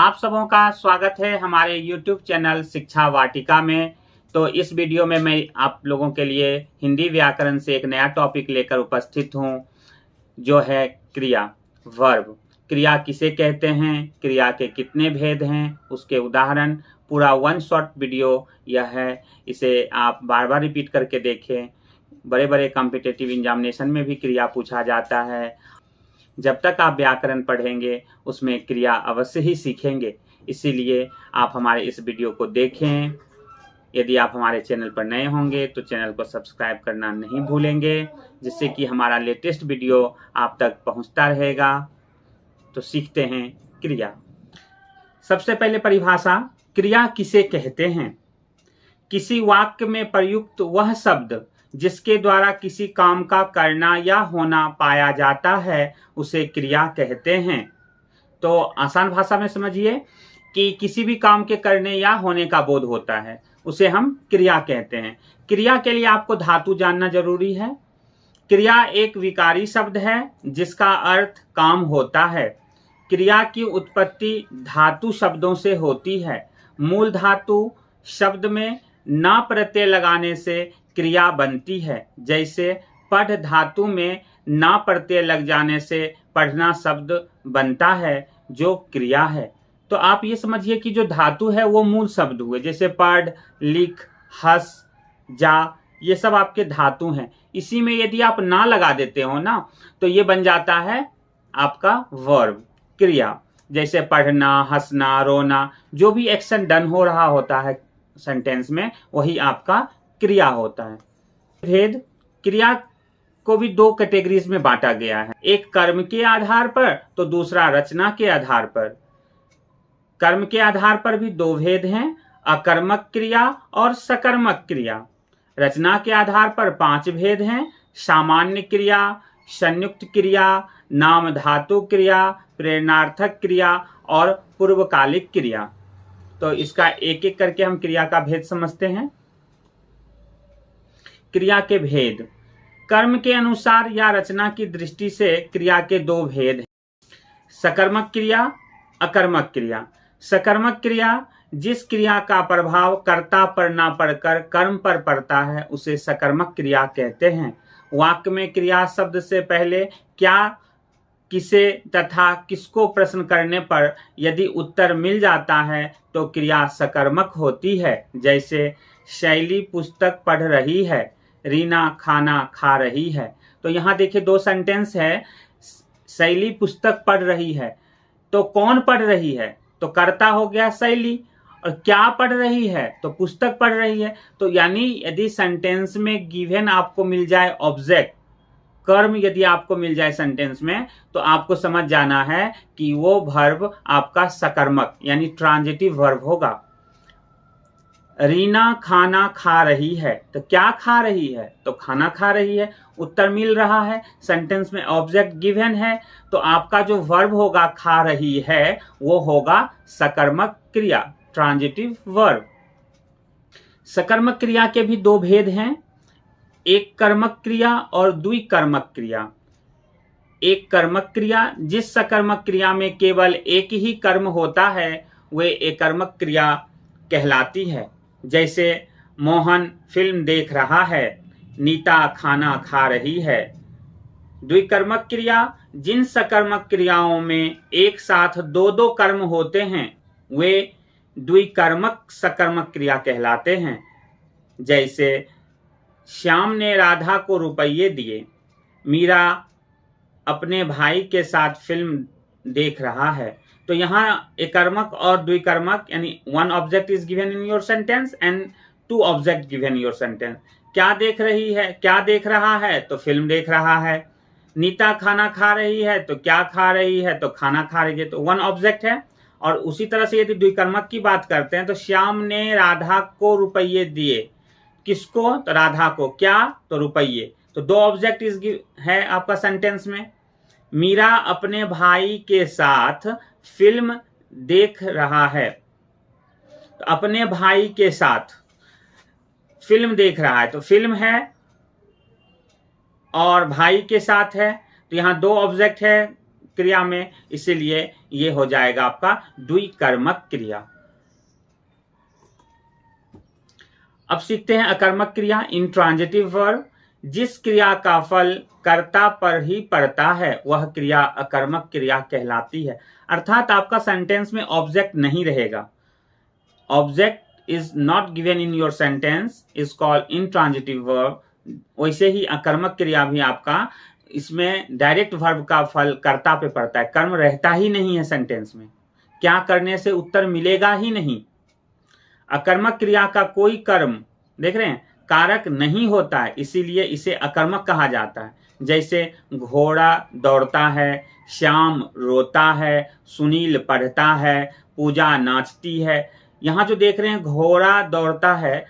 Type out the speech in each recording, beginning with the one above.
आप सबों का स्वागत है हमारे YouTube चैनल शिक्षा वाटिका में। तो इस वीडियो में मैं आप लोगों के लिए हिंदी व्याकरण से एक नया टॉपिक लेकर उपस्थित हूँ, जो है क्रिया, वर्ब। क्रिया किसे कहते हैं, क्रिया के कितने भेद हैं, उसके उदाहरण, पूरा वन शॉट वीडियो यह है। इसे आप बार बार रिपीट करके देखें। बड़े बड़े कॉम्पिटिटिव एग्जामिनेशन में भी क्रिया पूछा जाता है। जब तक आप व्याकरण पढ़ेंगे उसमें क्रिया अवश्य ही सीखेंगे। इसीलिए आप हमारे इस वीडियो को देखें। यदि आप हमारे चैनल पर नए होंगे तो चैनल को सब्सक्राइब करना नहीं भूलेंगे, जिससे कि हमारा लेटेस्ट वीडियो आप तक पहुंचता रहेगा। तो सीखते हैं क्रिया। सबसे पहले परिभाषा, क्रिया किसे कहते हैं? किसी वाक्य में प्रयुक्त वह शब्द जिसके द्वारा किसी काम का करना या होना पाया जाता है, उसे क्रिया कहते हैं। तो आसान भाषा में समझिए कि किसी भी काम के करने या होने का बोध होता है, उसे हम क्रिया कहते हैं। क्रिया के लिए आपको धातु जानना जरूरी है। क्रिया एक विकारी शब्द है जिसका अर्थ काम होता है। क्रिया की उत्पत्ति धातु शब्दों से होती है। मूल धातु शब्द में ना प्रत्यय लगाने से क्रिया बनती है। जैसे पढ़ धातु में ना प्रत्यय लग जाने से पढ़ना शब्द बनता है, जो क्रिया है। तो आप ये समझिए कि जो धातु है वो मूल शब्द हुए। जैसे पढ़, लिख, हंस, जा, ये सब आपके धातु हैं। इसी में यदि आप ना लगा देते हो ना, तो ये बन जाता है आपका वर्ब, क्रिया। जैसे पढ़ना, हंसना, रोना, जो भी एक्शन डन हो रहा होता है सेंटेंस में, वही आपका क्रिया होता है। भेद, क्रिया को भी दो कैटेगरीज में बांटा गया है, एक कर्म के आधार पर तो दूसरा रचना के आधार पर। कर्म के आधार पर भी दो भेद हैं, अकर्मक क्रिया और सकर्मक क्रिया। रचना के आधार पर 5 भेद हैं, सामान्य क्रिया, संयुक्त क्रिया, नाम धातु क्रिया, प्रेरणार्थक क्रिया और पूर्वकालिक क्रिया। तो इसका एक एक करके हम क्रिया का भेद समझते हैं। क्रिया के भेद, कर्म के अनुसार या रचना की दृष्टि से क्रिया के दो भेद हैं, सकर्मक क्रिया, अकर्मक क्रिया। सकर्मक क्रिया जिस क्रिया का प्रभाव कर्ता पर ना पड़कर कर्म पर पड़ता है, उसे सकर्मक क्रिया कहते हैं। वाक्य में क्रिया शब्द से पहले क्या, किसे तथा किसको प्रश्न करने पर यदि उत्तर मिल जाता है तो क्रिया सकर्मक होती है। जैसे शैली पुस्तक पढ़ रही है, रीना खाना खा रही है। तो यहाँ देखिए दो सेंटेंस है। शैली पुस्तक पढ़ रही है, तो कौन पढ़ रही है? तो कर्ता हो गया शैली, और क्या पढ़ रही है? तो पुस्तक पढ़ रही है। तो यानी यदि सेंटेंस में गिवन आपको मिल जाए ऑब्जेक्ट, कर्म यदि आपको मिल जाए सेंटेंस में, तो आपको समझ जाना है कि वो वर्ब आपका सकर्मक यानी ट्रांजिटिव वर्ब होगा। रीना खाना खा रही है, तो क्या खा रही है? तो खाना खा रही है। उत्तर मिल रहा है, सेंटेंस में ऑब्जेक्ट गिवन है, तो आपका जो वर्ब होगा खा रही है, वो होगा सकर्मक क्रिया, ट्रांजिटिव वर्ब। सकर्मक क्रिया के भी दो भेद हैं, एक कर्मक क्रिया और द्विकर्मक क्रिया। एक कर्मक क्रिया जिस सकर्मक क्रिया में केवल एक ही कर्म होता है, वे एकर्मक क्रिया कहलाती है। जैसे मोहन फिल्म देख रहा है, नीता खाना खा रही है। द्विकर्मक क्रिया जिन सकर्मक क्रियाओं में एक साथ दो दो कर्म होते हैं, वे द्विकर्मक सकर्मक क्रिया कहलाते हैं। जैसे श्याम ने राधा को रुपये दिए, मीरा अपने भाई के साथ फिल्म देख रहा है। तो यहाँ एकर्मक और द्विकर्मक यानी one object is given in your sentence and two object given in your sentence. क्या देख रही है, क्या देख रहा है? तो फिल्म देख रहा है। नीता खाना खा रही है, तो क्या खा रही है? तो खाना खा रही है। तो वन ऑब्जेक्ट है। और उसी तरह से यदि द्विकर्मक की बात करते हैं, तो श्याम ने राधा को रुपये दिए, किसको? तो राधा को। क्या? तो रुपये। तो दो ऑब्जेक्ट इज है आपका सेंटेंस में। मीरा अपने भाई के साथ फिल्म देख रहा है, तो अपने भाई के साथ फिल्म देख रहा है, तो फिल्म है और भाई के साथ है। तो यहाँ दो ऑब्जेक्ट है क्रिया में, इसीलिए ये हो जाएगा आपका द्विकर्मक क्रिया। अब सीखते हैं अकर्मक क्रिया, इंट्रांजिटिव वर्ब। जिस क्रिया का फल कर्ता पर ही पड़ता है वह क्रिया अकर्मक क्रिया कहलाती है। अर्थात आपका सेंटेंस में ऑब्जेक्ट नहीं रहेगा। Object is not given in your sentence is called intransitive verb. वैसे ही अकर्मक क्रिया भी आपका, इसमें डायरेक्ट वर्ब का फल कर्ता पे पड़ता है, कर्म रहता ही नहीं है सेंटेंस में, क्या करने से उत्तर मिलेगा ही नहीं। अकर्मक क्रिया का कोई कर्म, देख रहे हैं, कारक नहीं होता है, इसीलिए इसे अकर्मक कहा जाता है। जैसे घोड़ा दौड़ता है, श्याम रोता है, सुनील पढ़ता है, पूजा नाचती है। यहाँ जो देख रहे हैं घोड़ा दौड़ता है,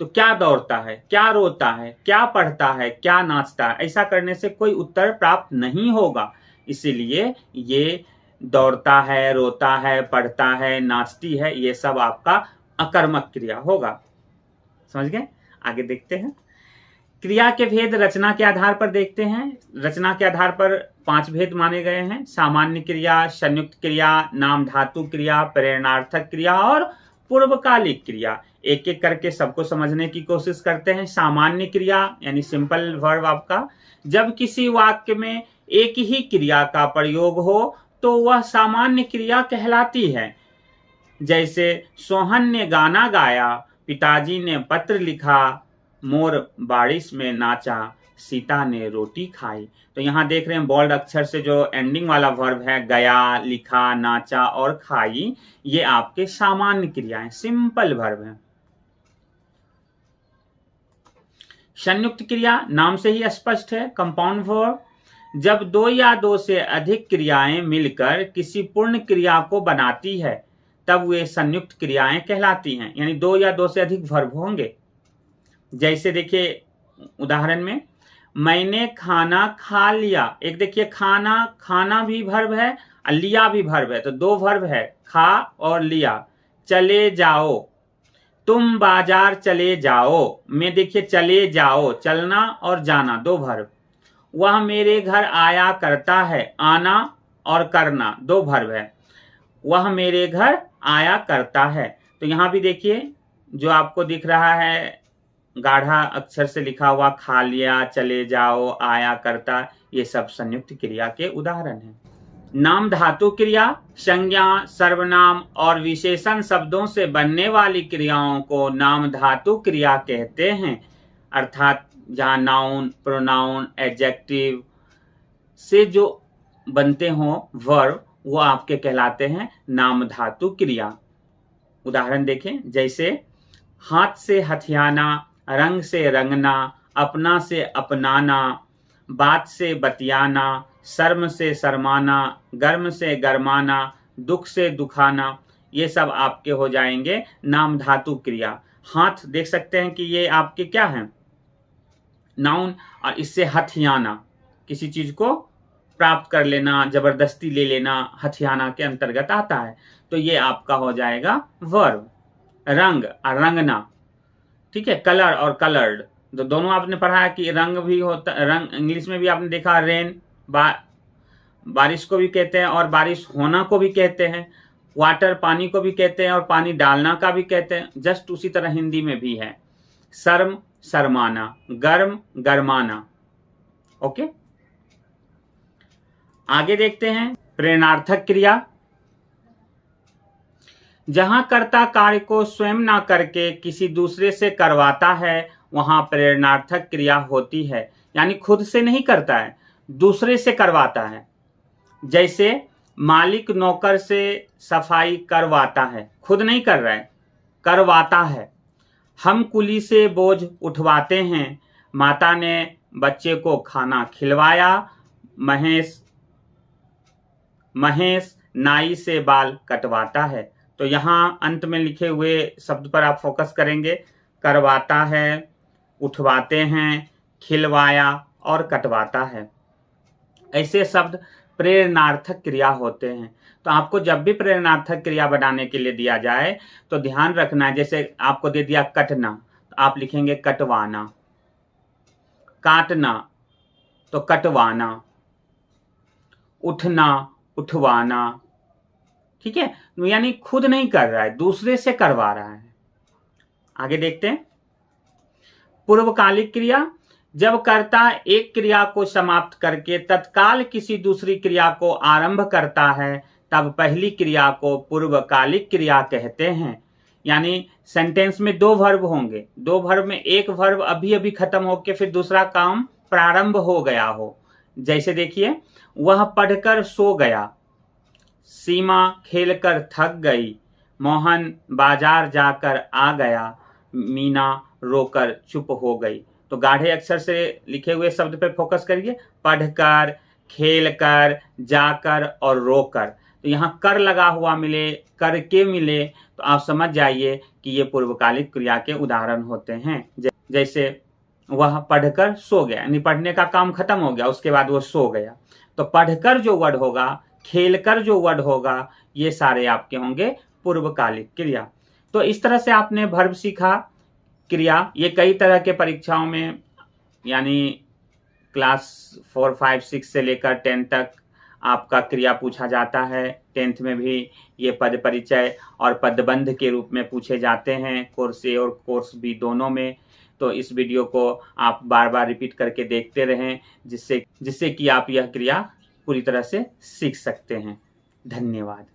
तो क्या दौड़ता है, क्या रोता है, क्या पढ़ता है, क्या नाचता है, ऐसा करने से कोई उत्तर प्राप्त नहीं होगा। इसीलिए ये दौड़ता है, रोता है, पढ़ता है, नाचती है, ये सब आपका अकर्मक क्रिया होगा। समझ गए? आगे देखते हैं। क्रिया के भेद रचना के आधार पर देखते हैं। रचना के आधार पर 5 भेद माने गए हैं: सामान्य क्रिया, संयुक्त क्रिया, नाम धातु क्रिया, प्रेरणार्थक क्रिया और पूर्वकालिक क्रिया। एक एक करके सबको समझने की कोशिश करते हैं। सामान्य क्रिया यानी सिंपल वर्ब आपका, जब किसी वाक्य में एक ही क्रिया का प्रयोग हो तो वह सामान्य क्रिया कहलाती है। जैसे सोहन ने गाना गाया, पिताजी ने पत्र लिखा, मोर बारिश में नाचा, सीता ने रोटी खाई। तो यहाँ देख रहे हैं बोल्ड अक्षर से जो एंडिंग वाला वर्ब है, गया, लिखा, नाचा और खाई, ये आपके सामान्य क्रियाएं, सिंपल वर्ब हैं। संयुक्त क्रिया नाम से ही स्पष्ट है, कंपाउंड वर्ब। जब 2 या 2 से अधिक क्रियाएं मिलकर किसी पूर्ण क्रिया को बनाती है तब वे संयुक्त क्रियाएं कहलाती हैं। यानी 2 या 2 से अधिक वर्ब होंगे। जैसे देखिए उदाहरण में, मैंने खाना खा लिया। एक देखिए खाना, खाना भी वर्ब है और लिया भी वर्ब है, तो 2 वर्ब है, खा और लिया। चले जाओ, तुम बाजार चले जाओ, में देखिए चले जाओ, चलना और जाना, 2 वर्ब। वह मेरे घर आया करता है, आना और करना 2 वर्ब है। वह मेरे घर आया करता है। तो यहाँ भी देखिए जो आपको दिख रहा है गाढ़ा अक्षर से लिखा हुआ, खा लिया, चले जाओ, आया करता, ये सब संयुक्त क्रिया के उदाहरण हैं। नाम धातु क्रिया संज्ञा, सर्वनाम और विशेषण शब्दों से बनने वाली क्रियाओं को नाम धातु क्रिया कहते हैं। अर्थात जहाँ नाउन, प्रोनाउन, एडजेक्टिव से जो बनते हों वर्ब, वो आपके कहलाते हैं नाम धातु क्रिया। उदाहरण देखें, जैसे हाथ से हथियाना, रंग से रंगना, अपना से अपनाना, बात से बतियाना, शर्म से शर्माना, गर्म से गरमाना, दुख से दुखाना, ये सब आपके हो जाएंगे नाम धातु क्रिया। हाथ देख सकते हैं कि ये आपके क्या हैं, नाउन, और इससे हथियाना, किसी चीज को प्राप्त कर लेना, जबरदस्ती ले लेना, हथियाना के अंतर्गत आता है, तो ये आपका हो जाएगा वर्ब। रंग और रंगना, ठीक है, कलर और कलर्ड, तो दोनों आपने पढ़ा है कि रंग भी होता, रंग इंग्लिश में भी आपने देखा, रेन, बारिश को भी कहते हैं और बारिश होना को भी कहते हैं। वाटर पानी को भी कहते हैं और पानी डालना का भी कहते हैं। जस्ट उसी तरह हिंदी में भी है, शर्म शर्माना, गर्म गरमाना। ओके, आगे देखते हैं प्रेरणार्थक क्रिया। जहां कर्ता कार्य को स्वयं ना करके किसी दूसरे से करवाता है वहां प्रेरणार्थक क्रिया होती है। यानी खुद से नहीं करता है, दूसरे से करवाता है। जैसे मालिक नौकर से सफाई करवाता है, खुद नहीं कर रहा है, करवाता है। हम कुली से बोझ उठवाते हैं, माता ने बच्चे को खाना खिलवाया। महेश नाई से बाल कटवाता है। तो यहाँ अंत में लिखे हुए शब्द पर आप फोकस करेंगे, करवाता है, उठवाते हैं, खिलवाया और कटवाता है। ऐसे शब्द प्रेरणार्थक क्रिया होते हैं। तो आपको जब भी प्रेरणार्थक क्रिया बनाने के लिए दिया जाए तो ध्यान रखना है, जैसे आपको दे दिया कटना, तो आप लिखेंगे कटवाना, काटना तो कटवाना, उठना, उठवाना। ठीक है, यानी खुद नहीं कर रहा है, दूसरे से करवा रहा है। आगे देखते हैं। पूर्वकालिक क्रिया, जब कर्ता एक क्रिया को समाप्त करके तत्काल किसी दूसरी क्रिया को आरंभ करता है तब पहली क्रिया को पूर्वकालिक क्रिया कहते हैं। यानी सेंटेंस में दो वर्ब होंगे, दो वर्ब में एक वर्ब अभी अभी खत्म होके फिर दूसरा काम प्रारंभ हो गया हो। जैसे देखिए, वह पढ़कर सो गया, सीमा खेलकर थक गई, मोहन बाजार जाकर आ गया, मीना रोकर चुप हो गई। तो गाढ़े अक्षर से लिखे हुए शब्द पे फोकस करिए, पढ़कर, खेलकर, जाकर और रोकर। तो यहाँ कर लगा हुआ मिले, करके मिले, तो आप समझ जाइए कि ये पूर्वकालिक क्रिया के उदाहरण होते हैं। जैसे वह पढ़कर सो गया, यानी पढ़ने का काम खत्म हो गया, उसके बाद वो सो गया। तो पढ़कर जो वर्ड होगा, खेलकर जो वर्ड होगा, ये सारे आपके होंगे पूर्वकालिक क्रिया। तो इस तरह से आपने वर्ब सीखा, क्रिया। ये कई तरह के परीक्षाओं में, यानी क्लास 4, 5, 6 से लेकर 10 तक आपका क्रिया पूछा जाता है। 10th में भी ये पद परिचय और पदबंध के रूप में पूछे जाते हैं, कोर्स ए और कोर्स बी दोनों में। तो इस वीडियो को आप बार बार रिपीट करके देखते रहें, जिससे कि आप यह क्रिया पूरी तरह से सीख सकते हैं। धन्यवाद।